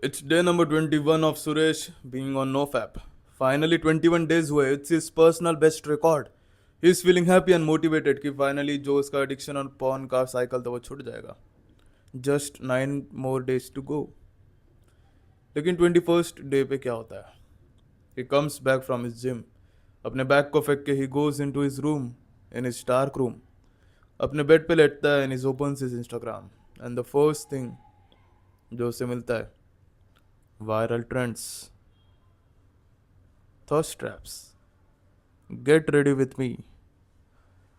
It's day number 21 of Suresh being on NoFap. Finally 21 days हुए. It's his personal best record. He's feeling happy and motivated कि finally जो उसका addiction और porn का cycle था वो छूट जाएगा. Just 9 more days to go. लेकिन 21st डे पे क्या होता है? He comes back from his gym. अपने बैग को फेंक के he goes into his room, in his dark room. अपने बेड पे लेटता है and he opens his Instagram. And the first thing जो उसे मिलता है viral trends, thirst traps, get ready with me.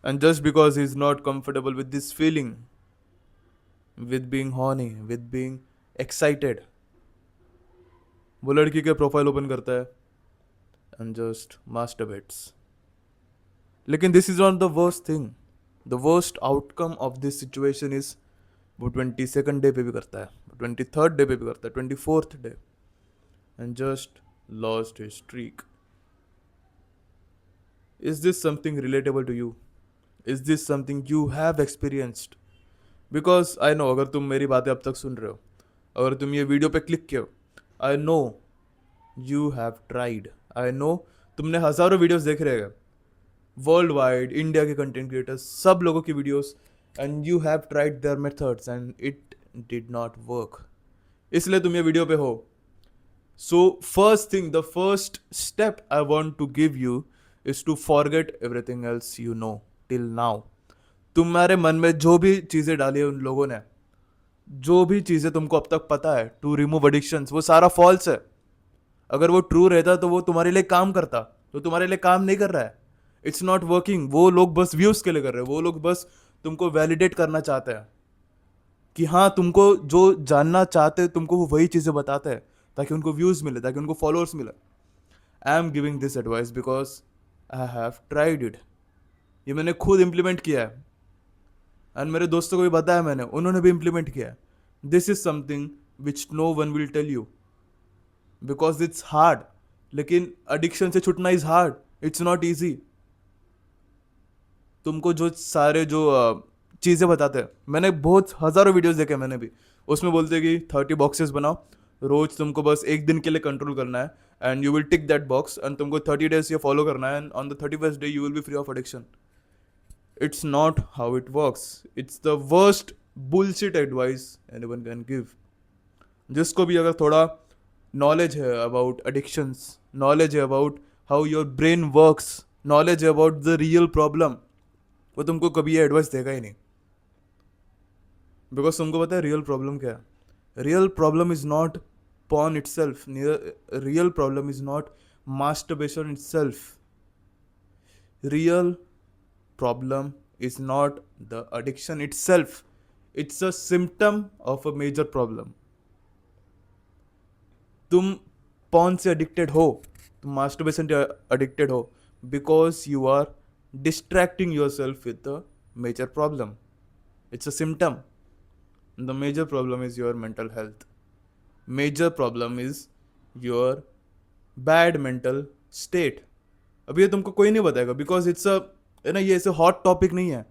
And just because he's not comfortable with this feeling, with being horny, with being excited, वो लड़की के profile open करता है and just masturbates. लेकिन this is not the worst thing. The worst outcome of this situation is वो 22nd day पे भी करता है, 23rd डे पे भी करता है, 24th day, and just lost his streak. Is this something relatable to you? Is this something you have experienced? Because I know अगर तुम मेरी बातें अब तक सुन रहे हो, अगर तुम ये वीडियो पे क्लिक किए हो, I know you have tried. I know तुमने हज़ारों वीडियोस देख रहे हैं वर्ल्ड वाइड, इंडिया के कंटेंट क्रिएटर्स, सब लोगों की videos, and you have tried their methods and it did not work. इसलिए तुम ये वीडियो पे हो. So first thing, the first step I want to give you is to forget everything else you know till now. तुम्हारे मन में जो भी चीज़ें डाली है उन लोगों ने, जो भी चीज़ें तुमको अब तक पता है टू रिमूव एडिक्शंस, वो सारा फॉल्स है. अगर वो ट्रू रहता तो वो तुम्हारे लिए काम करता, तो तुम्हारे लिए काम नहीं कर रहा है. It's not working. वो लोग बस व्यूज़ के लिए कर रहे हैं. वो लोग बस तुमको वैलिडेट करना चाहते हैं कि हाँ, तुमको जो जानना चाहते हैं तुमको वो वही चीज़ें बताते हैं ताकि उनको व्यूज़ मिले, ताकि उनको फॉलोअर्स मिले. I am giving this advice because I have tried it. ये मैंने खुद इम्प्लीमेंट किया है एंड मेरे दोस्तों को भी बताया मैंने, उन्होंने भी इम्प्लीमेंट किया है. This is something which no one will tell you because it's hard. लेकिन एडिक्शन से छुटना is hard. It's not easy. तुमको जो सारे जो चीज़ें बताते हैं, मैंने बहुत हज़ारों वीडियोस देखे मैंने भी, उसमें बोलते हैं कि 30 बॉक्सेस बनाओ, रोज तुमको बस एक दिन के लिए कंट्रोल करना है and you will tick that box and तुमको 30 डेज ये फॉलो करना है and on the 31st day you will be free of addiction. It's not how it works. It's the worst bullshit advice anyone can give. जिसको भी अगर थोड़ा knowledge है about addictions, knowledge है about how your brain works, knowledge है about the real problem, वो तुमको कभी ये एडवाइस देगा ही नहीं. बिकॉज तुमको पता है रियल प्रॉब्लम क्या है. Real problem is not porn it self. Real problem is not masturbation it self. Real problem is not the addiction itself. It's a symptom of a major problem. तुम porn से addicted हो, तुम masturbation से addicted हो because you are distracting yourself with the major problem. It's a symptom. The major problem is your mental health. Major problem is your bad mental state. अभी ये तुमको कोई नहीं बताएगा बिकॉज इट्स अ, है ना, ये ऐसे हॉट टॉपिक नहीं है.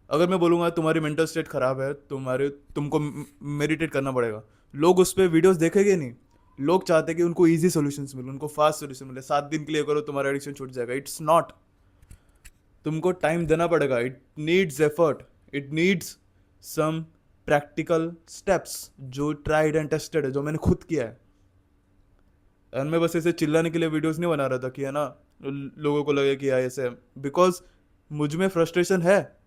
अगर मैं बोलूँगा तुम्हारी मेंटल स्टेट खराब है, तुमको मेडिटेट करना पड़ेगा, लोग उस पर वीडियोस देखेंगे नहीं. लोग चाहते हैं कि उनको इजी सॉल्यूशंस मिले, उनको फास्ट सॉल्यूशन मिले. 7 दिन के लिए करो तुम्हारा एडिक्शन छूट जाएगा. It's not. तुमको टाइम देना पड़ेगा. It needs effort. It needs some practical steps जो ट्राइड एंड टेस्टेड है, जो मैंने खुद किया है. एंड मैं बस ऐसे चिल्लाने के लिए वीडियोस नहीं बना रहा था कि है ना लोगों को लगे कि यार ऐसे, बिकॉज मुझ में फ्रस्ट्रेशन है.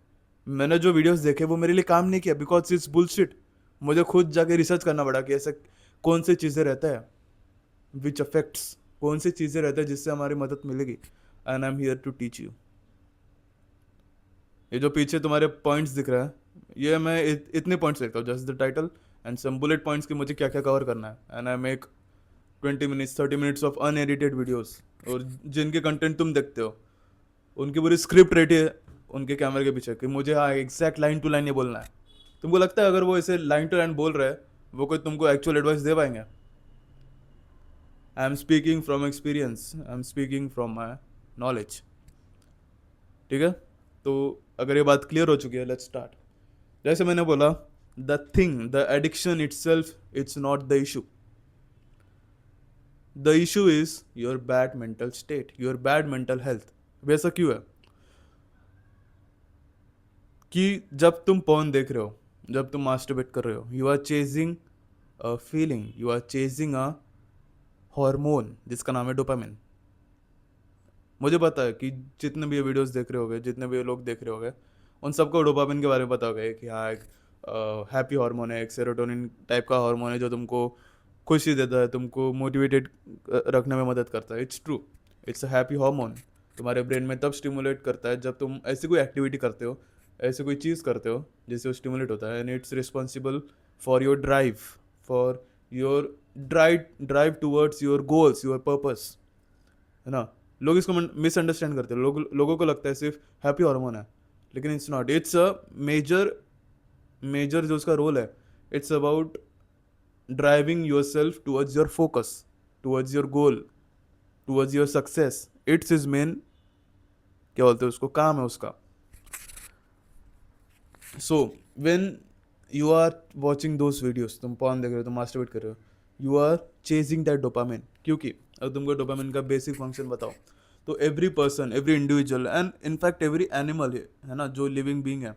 मैंने जो वीडियोस देखे वो मेरे लिए काम नहीं किया बिकॉज इट्स बुलशिट. मुझे खुद जाके रिसर्च करना पड़ा कि ऐसे कौन सी चीज़ें रहता है विच अफेक्ट्स, कौन सी चीज़ें रहता है जिससे हमारी मदद मिलेगी. And I am here to teach you. ये जो पीछे तुम्हारे पॉइंट्स दिख रहा है, ये मैं इतने पॉइंट्स लिखता हूँ, just the title and some bullet points की मुझे क्या क्या कवर करना है. And I make 20 minutes 30 minutes of unedited videos. और जिनके कंटेंट तुम देखते हो उनकी पूरी स्क्रिप्ट रेडी है उनके कैमरे के पीछे कि मुझे हाँ एग्जैक्ट लाइन टू लाइन ये बोलना है. तुमको लगता है अगर वो ऐसे लाइन टू लाइन बोल रहे हैं वो कोई तुमको एक्चुअल एडवाइस दे पाएंगे? I am speaking from experience. I am speaking from my knowledge. ठीक है, तो अगर ये बात क्लियर हो चुकी है, लेट्स स्टार्ट. जैसे मैंने बोला, the thing, the addiction it self, it's not the issue. The issue is your bad mental state, your bad mental health. वैसा क्यों है कि जब तुम पॉर्न देख रहे हो, जब तुम मास्टरबेट कर रहे हो, you are chasing a feeling, you are chasing a hormone जिसका नाम है डोपामिन। मुझे पता है कि जितने भी ये वीडियोस देख रहे होगे, जितने भी ये लोग देख रहे होगे, उन सबको डोपामिन के बारे में पता होगा कि हाँ एक हैप्पी हार्मोन है, एक सेरोटोनिन टाइप का हार्मोन है जो तुमको खुशी देता है, तुमको मोटिवेटेड रखने में मदद करता है। It's true, it's a happy hormone. तुम्हारे ब्रेन में तब स्टिमुलेट करता है जब तुम ऐसी कोई एक्टिविटी करते हो, ऐसी कोई चीज़ करते हो जिससे वो स्टिमुलेट होता है, and it's responsible for your drive, for your drive towards your goals, your purpose, है ना। लोग इसको मिसअंडरस्टैंड करते हैं, लोगों को लगता है सिर्फ हैप्पी हार्मोन है, लेकिन it's not. It's a major major जो उसका रोल है, it's about driving yourself towards your focus, towards your goal, towards your success. It's is main, क्या बोलते हैं उसको, काम है उसका। So when you are watching those videos, तुम पॉर्न देख रहे हो, तुम मास्टरबेट कर रहे हो, you are chasing that dopamine. क्योंकि अगर तुमको डोपामिन का बेसिक फंक्शन बताओ, तो every person, every individual and in fact every animal है ना, जो लिविंग बींग है,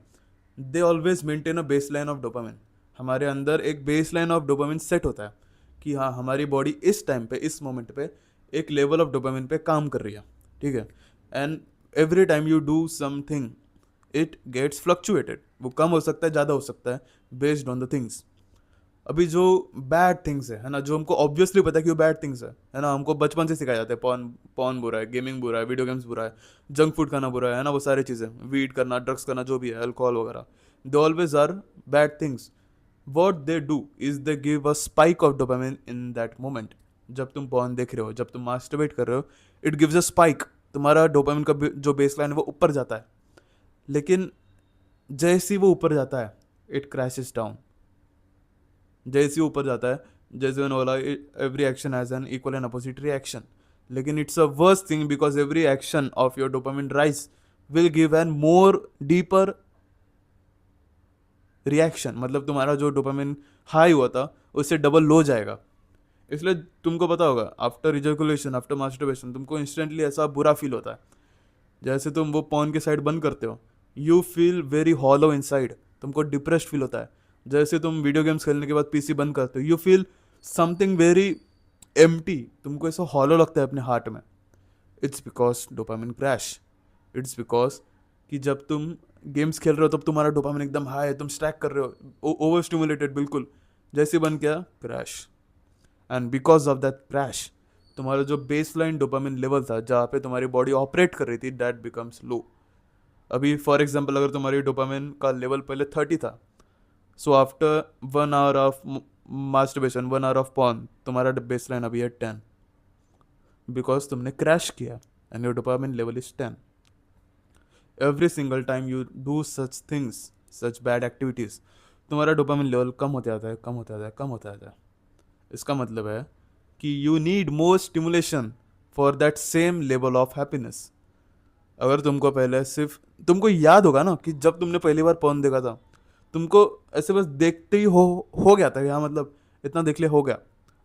they always maintain a base line of dopamine. हमारे अंदर एक base line of dopamine set होता है कि हाँ हमारी बॉडी इस टाइम पे, इस मोमेंट पे एक लेवल ऑफ डोपामिन पे काम कर रही है, ठीक है। And every time you do something, it gets fluctuated, वो कम हो सकता है, ज़्यादा हो सकता है, बेस्ड ऑन द थिंग्स। अभी जो बैड थिंग्स है ना, जो हमको ऑब्वियसली पता है कि वो बैड थिंग्स है ना, हमको बचपन से सिखाया जाता है, पॉर्न पॉर्न बुरा है, गेमिंग बुरा है, वीडियो गेम्स बुरा है, जंक फूड खाना बुरा है ना, वो सारी चीज़ें, वीड करना, ड्रग्स करना, जो भी है, अल्कोहल वगैरह, they always are bad things. What they do is they give a spike of dopamine in that moment. जब तुम पॉर्न देख रहे हो, जब तुम मास्टरबेट कर रहे हो, इट गिव्स अ स्पाइक, तुम्हारा डोपामिन का जो बेस लाइन है वो ऊपर जाता है। लेकिन जैसे ही वो ऊपर जाता है, इट क्रैशेस डाउन। जैसे ही ऊपर जाता है, जैसे मैंने बोला, every action has an equal and opposite reaction. लेकिन it's a worst thing because every action of your dopamine rise will give an more deeper reaction. मतलब तुम्हारा जो डोपामिन हाई हुआ था उससे डबल लो जाएगा। इसलिए तुमको पता होगा, आफ्टर इजैकुलेशन, आफ्टर मास्टरबेशन, तुमको इंस्टेंटली ऐसा बुरा फील होता है। जैसे तुम वो पॉन के साइड बंद करते हो, you feel very hollow inside, तुमको डिप्रेस्ड फील होता है। जैसे तुम वीडियो गेम्स खेलने के बाद पीसी बंद करते हो, you feel something very empty, तुमको ऐसा हॉलो लगता है अपने हार्ट में। It's because dopamine crash. It's because कि जब तुम गेम्स खेल रहे हो तब तुम्हारा डोपामिन एकदम हाई है, तुम स्ट्रैक कर रहे हो, ओवर स्टिमुलेटेड बिल्कुल, जैसे बंद किया crash. And because of that crash, तुम्हारा जो बेस लाइन डोपामिन लेवल था, जहाँ पे तुम्हारी बॉडी ऑपरेट कर रही थी, दैट बिकम्स लो। अभी फॉर एग्जाम्पल, अगर तुम्हारी डोपामिन का लेवल पहले 30 था, so after 1 hour of masturbation, 1 hour of porn, तुम्हारा बेस लाइन अभी है 10, बिकॉज तुमने क्रैश किया and your dopamine level is 10। Every single time you do such things, such bad activities, तुम्हारा डोपामिन लेवल कम होता जाता है, कम होता जाता है, कम होता जाता है। इसका मतलब है कि you need more stimulation for that same level of happiness. अगर तुमको पहले सिर्फ, तुमको याद होगा ना कि जब तुमने पहली बार पॉर्न देखा था, तुमको ऐसे बस देखते ही हो गया था, हाँ मतलब इतना देख लिया, हो गया,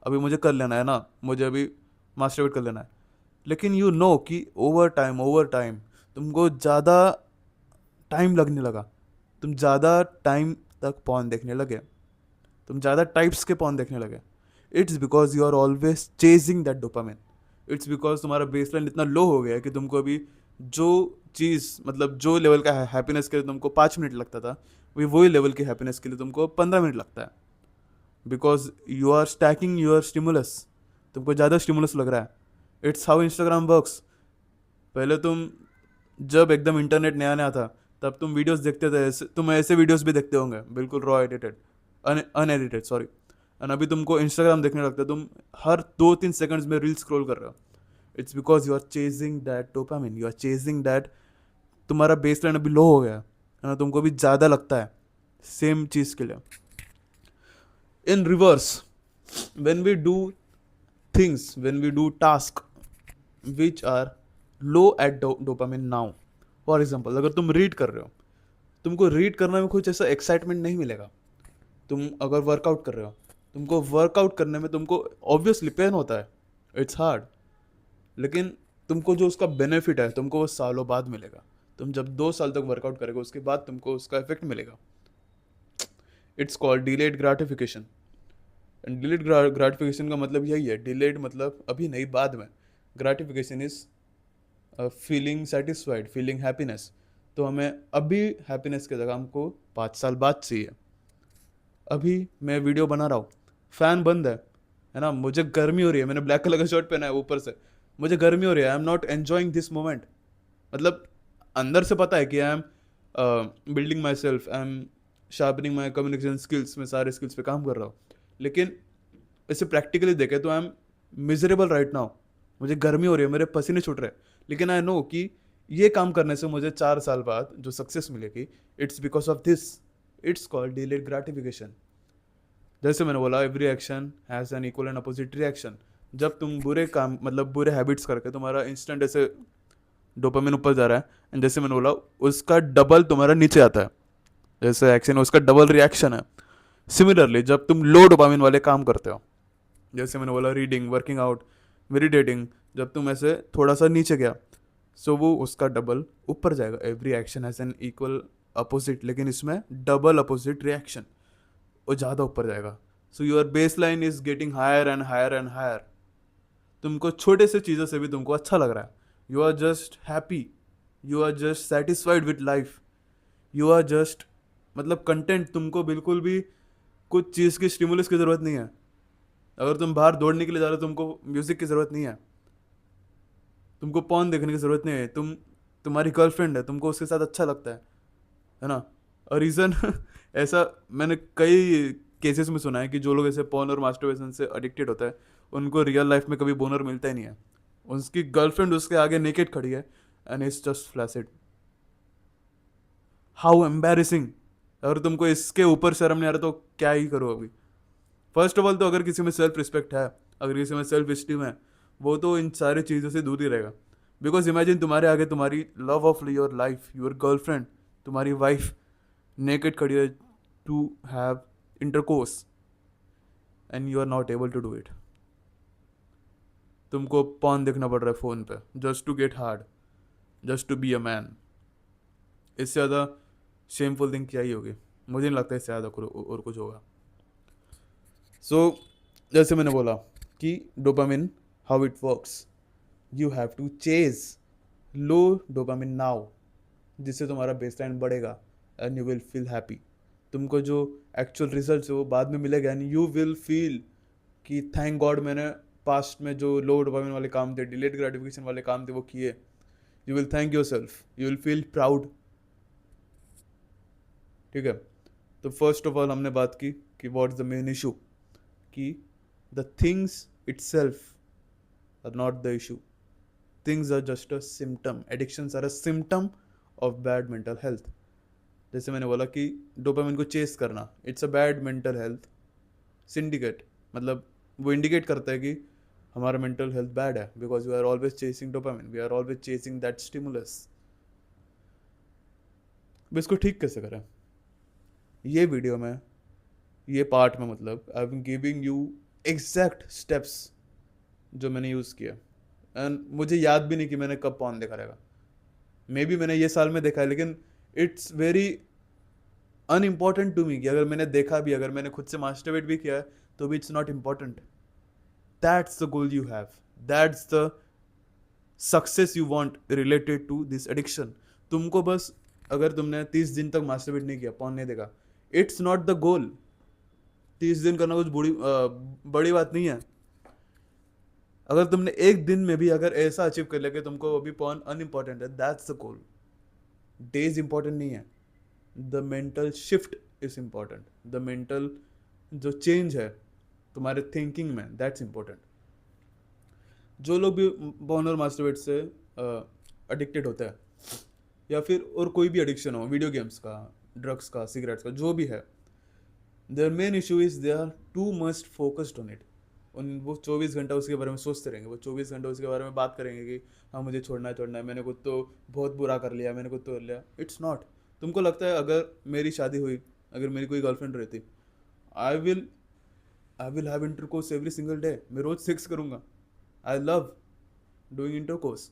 अभी मुझे कर लेना है ना, मुझे अभी मास्टरबेट कर लेना है। लेकिन यू नो कि ओवर टाइम तुमको ज़्यादा टाइम लगने लगा, तुम ज़्यादा टाइम तक पॉर्न देखने लगे, तुम ज़्यादा टाइप्स के पॉर्न देखने लगे। It's because you are always chasing that dopamine. It's because तुम्हारा बेसलाइन इतना लो हो गया है कि तुमको अभी जो चीज़, मतलब जो लेवल का हैप्पीनेस के लिए तुमको 5 मिनट लगता था, वही लेवल की हैप्पीनेस के लिए तुमको 15 मिनट लगता है। Because you are stacking your stimulus, तुमको ज़्यादा स्टिमुलस लग रहा है। It's how Instagram works. पहले तुम, जब एकदम इंटरनेट नया नया था, तब तुम वीडियोस देखते थे, तुम ऐसे वीडियोस भी देखते होंगे बिल्कुल raw edited, unedited sorry. And अभी तुमको इंस्टाग्राम देखने लगता है, तुम हर 2-3 सेकंड्स में रील स्क्रॉल कर रहे हो। It's because you are chasing that dopamine, you are chasing that, तुम्हारा बेस लाइन अभी लो हो गया है ना, तुमको भी ज़्यादा लगता है सेम चीज़ के लिए। इन reverse, when we do things, when we do task which are low at dopamine now, for example अगर तुम रीड कर रहे हो, तुमको रीड करने में कुछ ऐसा एक्साइटमेंट नहीं मिलेगा। तुम अगर वर्कआउट कर रहे हो, तुमको वर्कआउट करने में तुमको ऑब्वियसली पेन होता है, इट्स हार्ड, लेकिन तुमको जो उसका बेनिफिट है तुमको वो सालों बाद मिलेगा। तुम जब 2 साल तक वर्कआउट करोगे उसके बाद तुमको उसका इफेक्ट मिलेगा। It's called delayed gratification. And delayed gratification का मतलब यही है, डिलेड मतलब अभी नहीं, बाद में। Gratification is feeling satisfied, feeling happiness. तो हमें अभी हैप्पीनेस की जगह हमको 5 साल बाद चाहिए। अभी मैं वीडियो बना रहा हूँ, फैन बंद है ना, मुझे गर्मी हो रही है, मैंने ब्लैक कलर का शर्ट पहना है ऊपर से, मुझे गर्मी हो रही है, I am not enjoying this moment. मतलब अंदर से पता है कि I am building my self, I am sharpening my communication skills, मैं सारे स्किल्स पे काम कर रहा हूँ, लेकिन इसे प्रैक्टिकली देखे तो I am miserable right now. मुझे गर्मी हो रही है, मेरे पसीने छूट रहे हैं, लेकिन आई नो कि ये काम करने से मुझे 4 साल बाद जो सक्सेस मिलेगी, it's because of this. It's called delayed gratification. जैसे मैंने बोला, every action has an equal and opposite reaction. जब तुम बुरे काम मतलब बुरे हैबिट्स करके तुम्हारा इंस्टेंट ऐसे डोपामिन ऊपर जा रहा है, एंड जैसे मैंने बोला उसका डबल तुम्हारा नीचे आता है, जैसे एक्शन उसका डबल रिएक्शन है। सिमिलरली जब तुम लो डोपामिन वाले काम करते हो, जैसे मैंने बोला रीडिंग, वर्किंग आउट, मेडिटेटिंग, जब तुम ऐसे थोड़ा सा नीचे गया, सो वो उसका डबल ऊपर जाएगा। Every action has an equal opposite, लेकिन इसमें डबल अपोजिट रिएक्शन, वो ज़्यादा ऊपर जाएगा। So your base line is getting higher and higher and higher. तुमको छोटे से चीज़ों से भी तुमको अच्छा लग रहा है, you are just happy, you are just satisfied with life, you are just मतलब कंटेंट। तुमको बिल्कुल भी कुछ चीज़ की स्टिमुलस की ज़रूरत नहीं है। अगर तुम बाहर दौड़ने के लिए जा रहे हो तुमको म्यूज़िक की ज़रूरत नहीं है, तुमको पॉर्न देखने की ज़रूरत नहीं है, तुम्हारी गर्लफ्रेंड है, तुमको उसके साथ अच्छा लगता है ना। और रीज़न ऐसा मैंने कई केसेस में सुना है कि जो लोग ऐसे पॉर्न और मास्टरबेशन से एडिक्टेड होता है उनको रियल लाइफ में कभी बोनर मिलता ही नहीं है। उसकी गर्लफ्रेंड उसके आगे नेकेड खड़ी है and it's just flaccid. How embarrassing. अगर तुमको इसके ऊपर शर्म नहीं आ रहा तो क्या ही करो अभी। फर्स्ट ऑफ ऑल तो अगर किसी में सेल्फ रिस्पेक्ट है, अगर किसी में सेल्फ स्टीम है, वो तो इन सारी चीज़ों से दूर ही रहेगा। बिकॉज इमेजिन तुम्हारे आगे तुम्हारी love of your life, your girlfriend, तुम्हारी वाइफ नेकेड खड़ी है to have intercourse and you are not able to do it. तुमको पॉन देखना पड़ रहा है फ़ोन पे just to get hard, just to be a man. इससे ज़्यादा शेमफुल थिंग क्या ही होगी। मुझे नहीं लगता इससे ज़्यादा और कुछ होगा। सो जैसे मैंने बोला कि dopamine, how it works, you have to chase low dopamine now, जिससे तुम्हारा बेसलाइन बढ़ेगा and you will feel happy. तुमको जो एक्चुअल रिजल्ट है वो बाद में मिलेगा एंड यू विल फील कि थैंक गॉड मैंने पास्ट में जो लो डोपामिन वाले काम थे, डिलेड ग्रेटिफिकेशन वाले काम थे वो किए। You will thank your self, you will feel proud. ठीक है, तो फर्स्ट ऑफ ऑल हमने बात की कि what is the main issue, कि the things itself are not the issue, things are just a symptom, addictions are a symptom of bad mental health. जैसे मैंने बोला कि डोपामिन को चेस करना, it's a bad mental health syndicate. मतलब वो indicate करता है कि हमारा मेंटल हेल्थ बैड है, because we are always chasing dopamine, we are always chasing that stimulus. अब इसको ठीक कैसे करें, ये वीडियो में, ये पार्ट में, मतलब I am giving you exact steps जो मैंने यूज़ किया। एंड मुझे याद भी नहीं कि मैंने कब पॉन देखा रहेगा, मे बी मैंने ये साल में देखा है, लेकिन it's very unimportant to me कि अगर मैंने देखा भी, अगर मैंने खुद से मास्टरबेट भी किया है तो भी it's not important. That's the goal you have, that's the success you want related to this addiction. तुमको बस, अगर तुमने 30 दिन तक मास्टरबेट नहीं किया, पॉन नहीं देखा, इट्स नॉट द गोल। 30 दिन करना कुछ बड़ी बात नहीं है। अगर तुमने एक दिन में भी अगर ऐसा अचीव कर लिया कि तुमको अभी पॉन अनइम्पॉर्टेंट है, that's the goal. Days important नहीं है, the mental shift is important, the mental जो चेंज है तुम्हारे थिंकिंग में, दैट्स इम्पॉर्टेंट। जो लोग भी पॉर्न और मास्टरबेट से एडिक्टेड होता है, या फिर और कोई भी एडिक्शन हो, वीडियो गेम्स का, ड्रग्स का, सिगरेट्स का, जो भी है, their main issue is they are too much focused on it. उन वो 24 घंटा उसके बारे में सोचते रहेंगे, वो 24 घंटा उसके बारे में बात करेंगे कि हाँ मुझे छोड़ना है, छोड़ना है, मैंने खुद तो बहुत बुरा कर लिया, मैंने खुद तो कर लिया। It's not. तुमको लगता है अगर मेरी शादी हुई, अगर मेरी कोई गर्लफ्रेंड रहती, I will I will have intercourse every single day, मैं रोज सेक्स करूंगा? I love doing intercourse.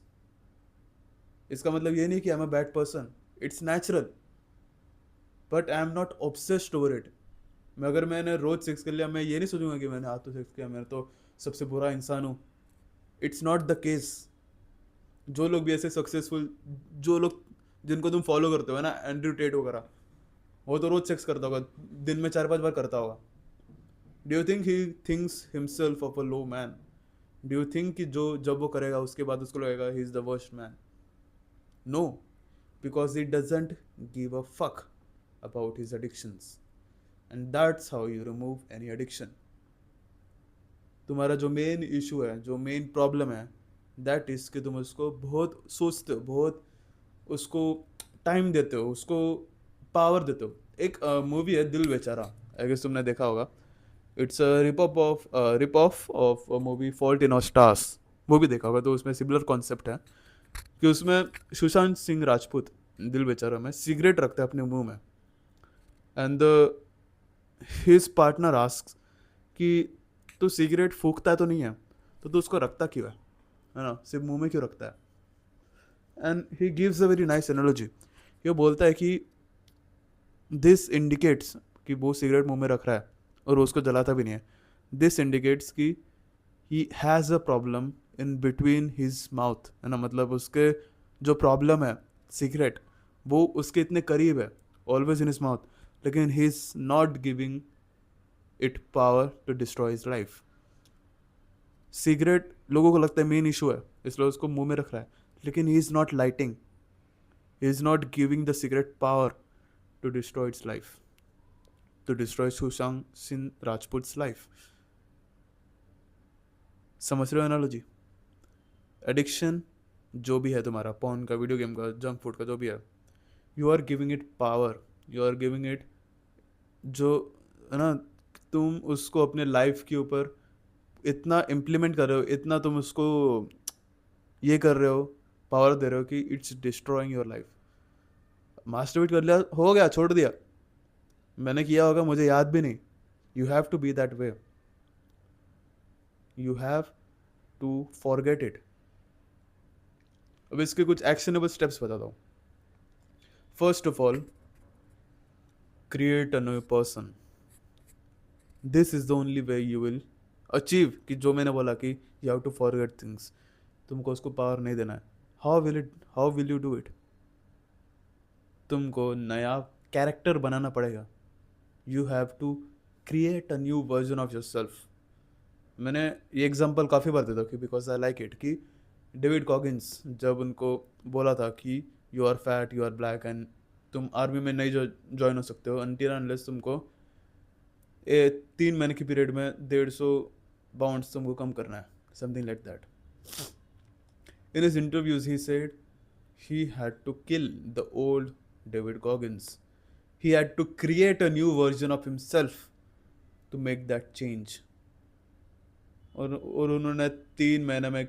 इसका मतलब ये नहीं कि I am a bad person. It's natural, but I am not obsessed over it. मैं अगर मैंने रोज सेक्स कर लिया, मैं ये नहीं सोचूंगा कि मैंने आज तो सेक्स किया, मैं तो सबसे बुरा इंसान हूँ. It's not the case. जो लोग भी ऐसे सक्सेसफुल, जो लोग जिनको तुम फॉलो करते हो ना, एंड्रयू टेट वगैरह, वो तो रोज सेक्स करता होगा, दिन में 4-5 बार करता होगा. Do you think he thinks himself of a low man? Do you think कि जो जब वो करेगा उसके बाद उसको लगेगा he is the worst man? No, because he doesn't give a fuck about his addictions. And that's how you remove any addiction. तुम्हारा जो मेन इशू है, जो मेन प्रॉब्लम है, दैट इज कि तुम उसको बहुत सोचते हो, बहुत उसको टाइम देते हो, उसको पावर देते हो. एक मूवी है दिल बेचारा, आई गेस तुमने देखा होगा. It's a rip off movie fault in our stars. वो भी देखा होगा, तो उसमें सिमिलर कॉन्सेप्ट है कि उसमें सुशांत सिंह राजपूत दिल बेचारा में सिगरेट रखता है अपने मुंह में. एंड हिज पार्टनर आस्क्स कि तू सिगरेट फूकता तो नहीं है, तो तू उसको रखता क्यों है ना, सिर्फ मुंह में क्यों रखता है? And he gives a very nice analogy. ये बोलता है कि दिस इंडिकेट्स कि वो सिगरेट मुंह में रख रहा है और वो उसको जलाता भी नहीं है. दिस इंडिकेट्स कि he has a problem in between his mouth, है ना, मतलब उसके जो प्रॉब्लम है सिगरेट, वो उसके इतने करीब है, ऑलवेज इन हिज माउथ, लेकिन he is not giving it power to destroy his life. Cigarette लोगों को लगता है मेन इशू है, इसलिए उसको मुंह में रख रहा है, लेकिन he is not lighting, he is not giving the cigarette power to destroy its life, to destroy Sushant Singh Rajput's life. समझ रहे हो एनालॉजी? एडिक्शन जो भी है तुम्हारा, पॉर्न का, वीडियो गेम का, जंक फूड का, जो भी है, you are giving it power, you are giving it, जो है ना, तुम उसको अपने लाइफ के ऊपर इतना इम्प्लीमेंट कर रहे हो, इतना तुम उसको ये कर रहे हो, पावर दे रहे हो कि इट्स डिस्ट्रॉइंग योर लाइफ. मास्टरबीट कर लिया, हो गया, छोड़ दिया, मैंने किया होगा, मुझे याद भी नहीं. You have to be that way, you have to forget it. अब इसके कुछ एक्शनेबल स्टेप्स बताता हूँ. First of all, create a new person. This is the only way you will achieve कि जो मैंने बोला कि you have to forget things, तुमको उसको पावर नहीं देना है. How will you do it? तुमको नया कैरेक्टर बनाना पड़ेगा. You have to create a new version of yourself. मैंने ये एग्जांपल काफ़ी बार देता हूँ कि बिकॉज आई लाइक इट, कि डेविड कॉगिंस जब उनको बोला था कि you are fat, you are black, and तुम आर्मी में नहीं ज्वाइन हो सकते हो अनटिल अनलेस तुमको 3 महीने की पीरियड में 150 पाउंड्स तुमको कम करना है, something like that. In his interviews he said he had to kill the old David Goggins. He had to create a new version of himself to make that change. और उन्होंने 3 महीने में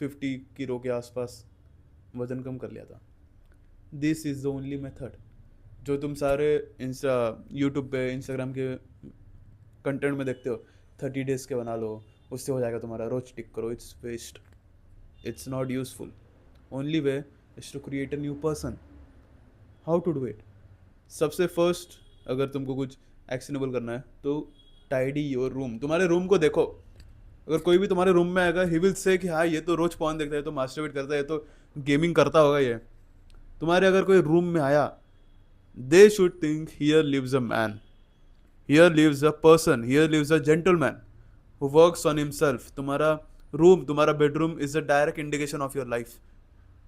50 kilo के आसपास वजन कम कर लिया था. This is the only method. जो तुम सारे इंस्टा यूट्यूब पे इंस्टाग्राम के कंटेंट में देखते हो, 30 days के बना लो, उससे हो जाएगा तुम्हारा, रोज टिक करो, it's waste, it's not useful. Only way is to create a new person. How to do it? सबसे फर्स्ट, अगर तुमको कुछ एक्शनेबल करना है तो टाइडी योर रूम. तुम्हारे रूम को देखो. अगर कोई भी तुम्हारे रूम में आएगा, ही विल से कि हाँ ये तो रोज पॉर्न देखता है, तो मास्टरबेट करता है, तो गेमिंग करता होगा ये. तुम्हारे अगर कोई रूम में आया, they should think here lives a man, here lives a person, here lives a gentleman who works on himself. तुम्हारा रूम, तुम्हारा bedroom is a direct indication of your life.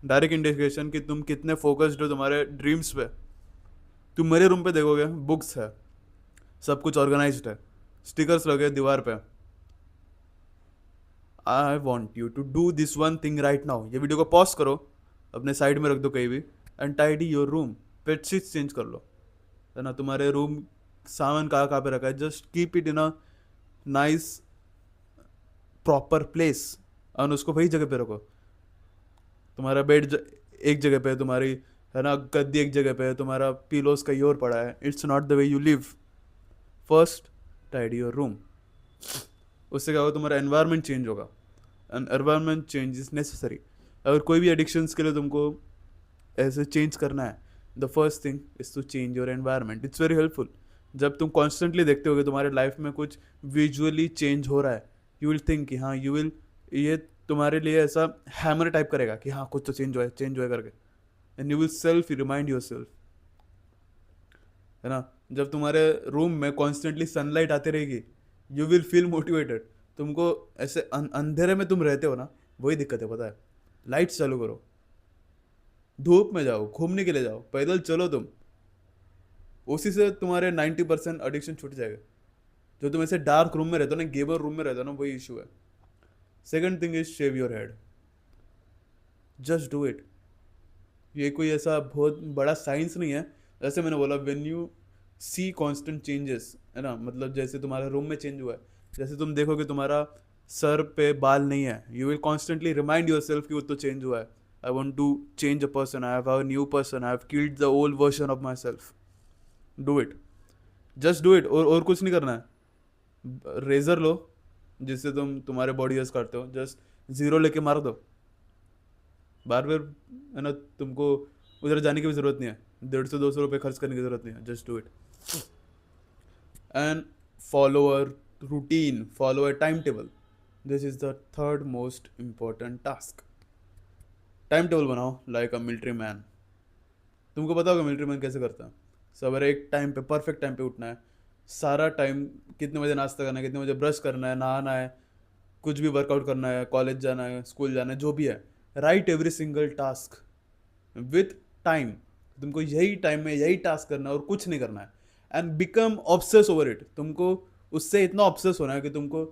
Direct indication कि तुम कितने focused हो तुम्हारे dreams पे. तुम मेरे रूम पे देखोगे, बुक्स है, सब कुछ ऑर्गेनाइज्ड है, स्टिकर्स लगे दीवार पे. I want you to do this one thing right now. ये वीडियो को पॉज करो, अपने साइड में रख दो कहीं भी, and tidy your room. Bedsheets change कर लो, है ना. तुम्हारे रूम सामान कहाँ कहाँ पे रखा है, just keep it in a nice proper place, और उसको वही जगह पे रखो. तुम्हारा बेड एक जगह पे है, तुम्हारी, है ना, गद्दी एक जगह पे है, तुम्हारा पिलोस कहीं और पड़ा है. It's not the way you live. First tidy your room. उससे क्या होगा, तुम्हारा एनवायरनमेंट चेंज होगा. An environment change is necessary. अगर कोई भी एडिक्शंस के लिए तुमको ऐसे चेंज करना है, the first thing is to change your environment. It's very helpful. जब तुम कॉन्स्टेंटली देखते होगे तुम्हारे लाइफ में कुछ विजुअली चेंज हो रहा है, यू विल थिंक कि हाँ यू विल, ये तुम्हारे लिए ऐसा हैमर टाइप करेगा कि हाँ कुछ तो चेंज हुआ करके. And you will self remind your self, है ना. जब तुम्हारे रूम में कॉन्स्टेंटली सनलाइट आती रहेगी, यू विल फील मोटिवेटेड. तुमको ऐसे अंधेरे में तुम रहते हो ना, वही दिक्कत है पता है. लाइट्स चालू करो, धूप में जाओ, घूमने के लिए जाओ, पैदल चलो तुम. उसी से तुम्हारे 90% एडिक्शन छूट जाएगा. जो तुम ऐसे डार्क रूम में रहते हो ना, गेबर रूम में रहते हो ना, वही इशू है. Second thing is shave your head. Just do it. ये कोई ऐसा बहुत बड़ा साइंस नहीं है. जैसे मैंने बोला, when you see constant changes, है ना, मतलब जैसे तुम्हारा रूम में चेंज हुआ है, जैसे तुम देखोगे तुम्हारा सर पे बाल नहीं है, you will constantly remind yourself कि वो तो चेंज हुआ है. I want to change a person, I have a new person, I have killed the old version of myself. Do it. Just do it. और कुछ नहीं करना है. रेजर लो जिससे तुम तुम्हारे बॉडी यूज करते हो, जस्ट जीरो लेके मार दो. बार बार, है ना, तुमको उधर जाने की भी जरूरत नहीं है. 150-200 रुपये खर्च करने की जरूरत नहीं है. Just do it. And follow a routine, follow a time table. This is the third most important task. Time table बनाओ लाइक अ मिलिट्री मैन. तुमको पता होगा मिलिट्री मैन कैसे करता है. सवेरे एक टाइम पे, परफेक्ट टाइम पे उठना है. सारा टाइम, कितने बजे नाश्ता करना है, कितने बजे ब्रश करना है, नहाना है, कुछ भी वर्कआउट करना है, कॉलेज जाना है, स्कूल जाना है, जो भी है. Right every single task with time. तुमको यही टाइम में यही टास्क करना है और कुछ नहीं करना है. And become obsess over it. तुमको उससे इतना ऑब्सेस होना है कि तुमको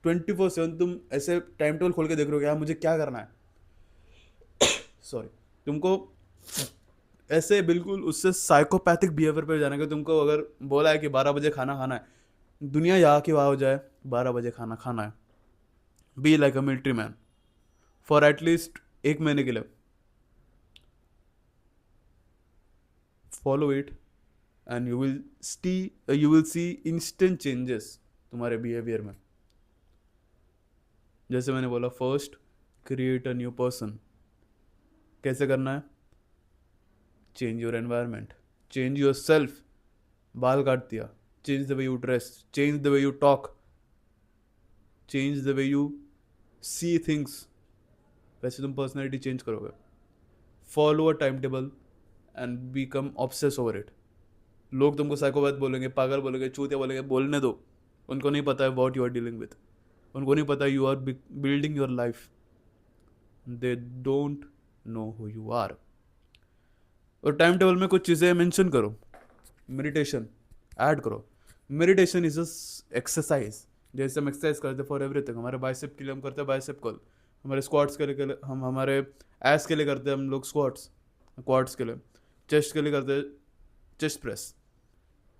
24/7 तुम ऐसे टाइम टेबल खोल के देख रहे हो कि यार मुझे क्या करना है. सॉरी. तुमको ऐसे बिल्कुल उससे साइकोपैथिक बिहेवियर पे जाना है कि तुमको अगर बोला है कि 12 बजे खाना खाना है, दुनिया यहाँ की वहाँ हो जाए, 12 बजे खाना खाना है. Be like a military man for at least 1 महीने के लिए. Follow it and you will see instant changes तुम्हारे बिहेवियर में. जैसे मैंने बोला, first create a new person. कैसे करना है? Change your environment, change your self. बाल काट दिया, change the way you dress, change the way you talk, change the way you see things. वैसे तुम पर्सनैलिटी चेंज करोगे. Follow a time table and become obsess over it. लोग तुमको psychopath बोलेंगे, पागल बोलेंगे, चूतिया बोलेंगे, बोलने दो. उनको नहीं पता है what you are dealing with. उनको नहीं पता you are building your life. They don't know who you are. और टाइम टेबल में कुछ चीज़ें मेंशन करो. मेडिटेशन ऐड करो. Meditation is exercise. जैसे हम एक्सरसाइज करते फॉर एवरीथिंग. हमारे बाइसेप के लिए हम करते हैं बाइसेप कर्ल. हमारे स्क्वाट्स के लिए हम हमारे एस के लिए करते हैं हम लोग स्क्वाट्स. क्वाड्स के लिए, चेस्ट के लिए करते हैं चेस्ट प्रेस.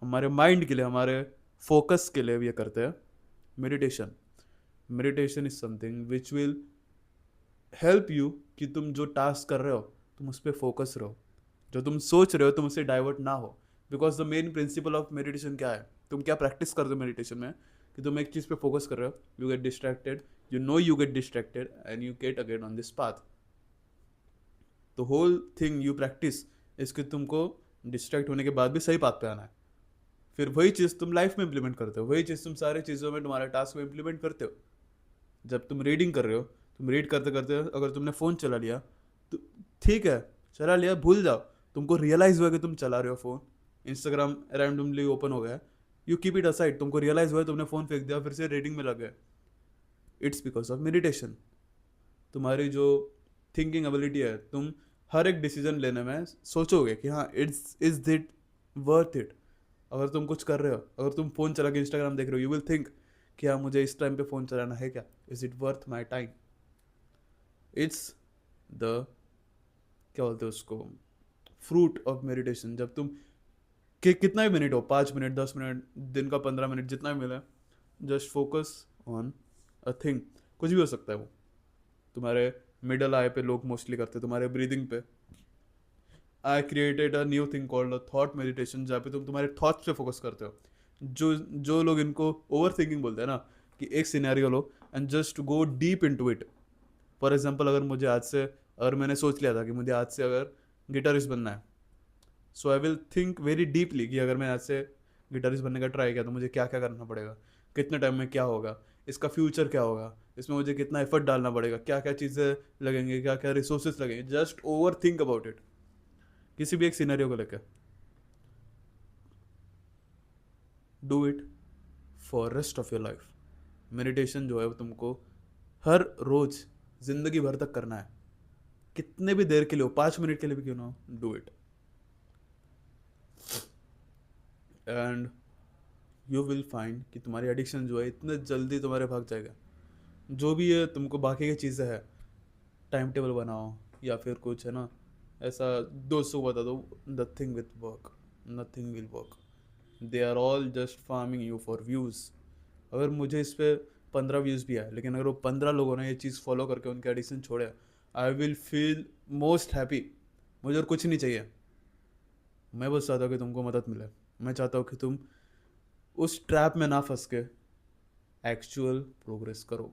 हमारे माइंड के लिए, हमारे फोकस के लिए ये करते हैं meditation. Meditation is something which will help you कि तुम जो टास्क कर रहे हो तुम उस पर फोकस रहो. जो तुम सोच रहे हो तुम उससे डाइवर्ट ना हो. Because the main principle of meditation क्या है? तुम क्या प्रैक्टिस करते हो मेडिटेशन में? कि तुम एक चीज़ पे फोकस कर रहे हो, you get distracted, you get distracted and you get again on this path. तो होल थिंग यू प्रैक्टिस इसके तुमको डिस्ट्रैक्ट होने के बाद भी सही पाथ पे आना है. फिर वही चीज़ तुम लाइफ में इंप्लीमेंट करते हो. वही चीज़ तुम सारी चीज़ों में, तुम्हारे टास्क में इंप्लीमेंट करते हो. जब तुम रीडिंग कर रहे हो, तुम रीड करते करते अगर तुमने फ़ोन चला लिया तो ठीक है, चला लिया, भूल जाओ. तुमको रियलाइज़ हुआ कि तुम चला रहे हो फ़ोन, इंस्टाग्राम रैंडमली ओपन हो गया, यू कीप इट असाइड. तुमको रियलाइज़ हुआ तुमने फ़ोन फेंक दिया, फिर से रीडिंग में लग गए. It's because of meditation. तुम्हारी जो थिंकिंग एबिलिटी है, तुम हर एक डिसीजन लेने में सोचोगे कि हाँ इज इट वर्थ इट. अगर तुम कुछ कर रहे हो, अगर तुम फ़ोन चला के इंस्टाग्राम देख रहे हो, यू विल थिंक कि हाँ मुझे इस टाइम पे फ़ोन चलाना है क्या? Is it worth my time? It's the, क्या बोलते हैं उसको, फ्रूट ऑफ मेडिटेशन. जब तुम कितना भी मिनट हो, 5 मिनट, 10 मिनट, दिन का 15 मिनट, जितना भी मिले, just focus on a thing. कुछ भी हो सकता है वो. तुम्हारे मिडल आई पे लोग मोस्टली करते हैं, तुम्हारे ब्रीदिंग पे. I created a new thing called a thought meditation, जहाँ पे तुम तुम्हारे थॉट्स पे फोकस करते हो. जो जो लोग इनको ओवर थिंकिंग बोलते हैं ना, कि एक सिनेरियो लो, and just go deep into it. For example, अगर मैंने सोच लिया था कि मुझे आज से अगर गिटारिस्ट बनना है, so I will think very deeply कि अगर मैं आज से गिटारिस्ट बनने का ट्राई किया तो मुझे क्या क्या करना पड़ेगा, कितने टाइम में क्या होगा, इसका फ्यूचर क्या होगा, इसमें मुझे कितना एफर्ट डालना पड़ेगा, क्या क्या चीज़ें लगेंगे, क्या क्या रिसोर्सेज लगेंगे. Just over think about it, किसी भी एक सिनेरियो को लेकर. Do it for rest of your life. Meditation जो है वो तुमको हर रोज जिंदगी भर तक करना है. कितने भी देर के लिए हो, 5 मिनट के लिए भी क्यों ना हो, do it. And you will find कि तुम्हारी एडिक्शन जो है इतने जल्दी तुम्हारे भाग जाएगा. जो भी है तुमको बाकी की चीज़ें है, टाइम टेबल बनाओ या फिर कुछ है ना ऐसा दोस्तों को बता दो, nothing with work, nothing will work. They are all just farming you for views. अगर मुझे इस पर 15 व्यूज़ भी आए, लेकिन अगर वो 15 लोगों ने ये चीज़ फॉलो करके उनके एडिक्शन छोड़े, I will feel most happy. मुझे और कुछ नहीं चाहिए. मैं बस चाहता हूँ कि तुमको मदद मिले. मैं चाहता हूँ कि तुम उस ट्रैप में ना फंस के एक्चुअल प्रोग्रेस करो.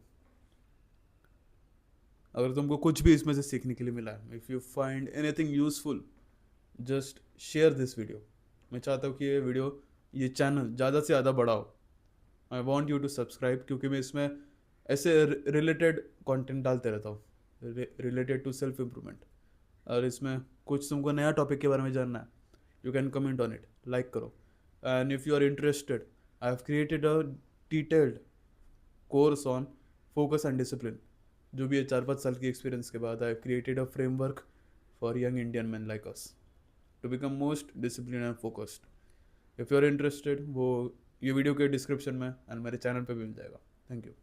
अगर तुमको कुछ भी इसमें से सीखने के लिए मिला है, if you find anything useful, just share this video. मैं चाहता हूँ कि ये चैनल ज़्यादा से ज़्यादा बढ़ाओ. I want you to subscribe, क्योंकि मैं इसमें ऐसे रिलेटेड कंटेंट डालते रहता हूँ, रिलेटेड टू सेल्फ इम्प्रूवमेंट. और इसमें कुछ तुमको नया टॉपिक के बारे में जानना है, you can comment on it, like करो. And if you are interested, I have created a detailed course on focus and discipline. जो भी है 4-5 साल की एक्सपीरियंस के बाद I have created a framework for young Indian man like us to become most discipline and focused. If you are interested, वो ये video के डिस्क्रिप्शन में एंड मेरे चैनल पे भी मिल जाएगा. Thank you.